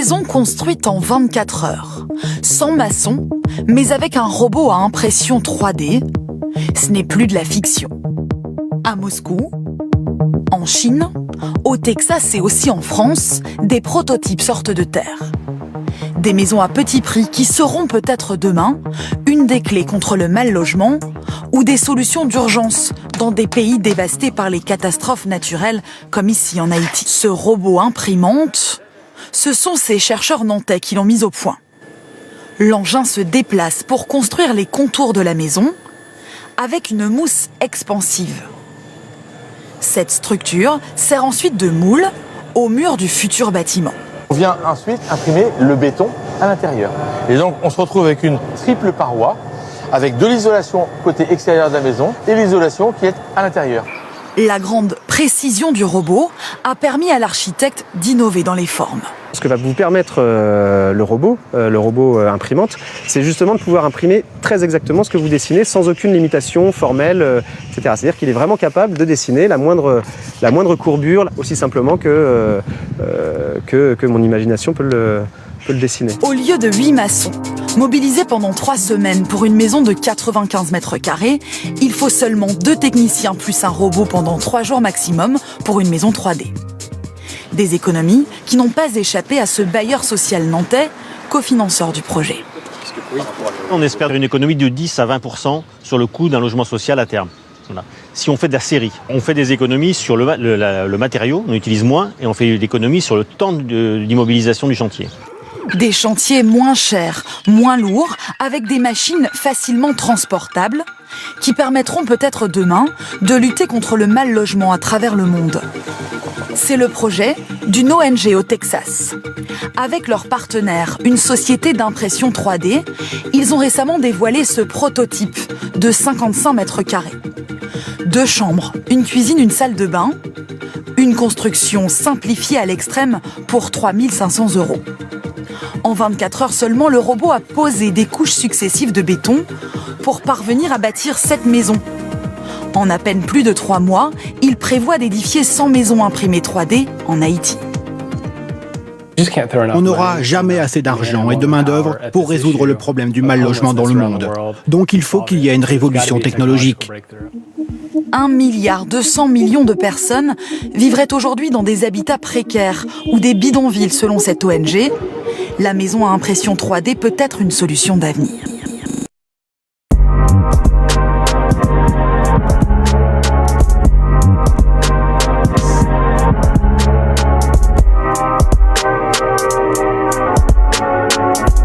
maison construite en 24 heures, sans maçon, mais avec un robot à impression 3D, ce n'est plus de la fiction. À Moscou, en Chine, au Texas et aussi en France, des prototypes sortent de terre. Des maisons à petit prix qui seront peut-être demain une des clés contre le mal-logement ou des solutions d'urgence dans des pays dévastés par les catastrophes naturelles comme ici en Haïti. Ce robot imprimante, ce sont ces chercheurs nantais qui l'ont mis au point. L'engin se déplace pour construire les contours de la maison avec une mousse expansive. Cette structure sert ensuite de moule au mur du futur bâtiment. On vient ensuite imprimer le béton à l'intérieur. Et donc on se retrouve avec une triple paroi, avec de l'isolation côté extérieur de la maison et l'isolation qui est à l'intérieur. La grande précision du robot a permis à l'architecte d'innover dans les formes. Ce que va vous permettre le robot imprimante, c'est justement de pouvoir imprimer très exactement ce que vous dessinez sans aucune limitation formelle, etc. C'est-à-dire qu'il est vraiment capable de dessiner la moindre courbure aussi simplement que mon imagination peut le dessiner. Au lieu de 8 maçons, mobilisés pendant 3 semaines pour une maison de 95 mètres carrés, il faut seulement 2 techniciens plus un robot pendant 3 jours maximum pour une maison 3D. Des économies qui n'ont pas échappé à ce bailleur social nantais, cofinanceur du projet. On espère une économie de 10 à 20% sur le coût d'un logement social à terme. Voilà. Si on fait de la série, on fait des économies sur le matériau, on utilise moins, et on fait des économies sur le temps d'immobilisation du chantier. Des chantiers moins chers, moins lourds, avec des machines facilement transportables, qui permettront peut-être demain de lutter contre le mal-logement à travers le monde. C'est le projet d'une ONG au Texas. Avec leur partenaire, une société d'impression 3D, ils ont récemment dévoilé ce prototype de 55 mètres carrés. 2 chambres, une cuisine, une salle de bain, une construction simplifiée à l'extrême pour 3 500 €. En 24 heures seulement, le robot a posé des couches successives de béton pour parvenir à bâtir 7 maisons. En à peine plus de 3 mois, il prévoit d'édifier 100 maisons imprimées 3D en Haïti. On n'aura jamais assez d'argent et de main-d'œuvre pour résoudre le problème du mal-logement dans le monde. Donc il faut qu'il y ait une révolution technologique. 1,2 milliard de personnes vivraient aujourd'hui dans des habitats précaires ou des bidonvilles selon cette ONG. La maison à impression 3D peut être une solution d'avenir.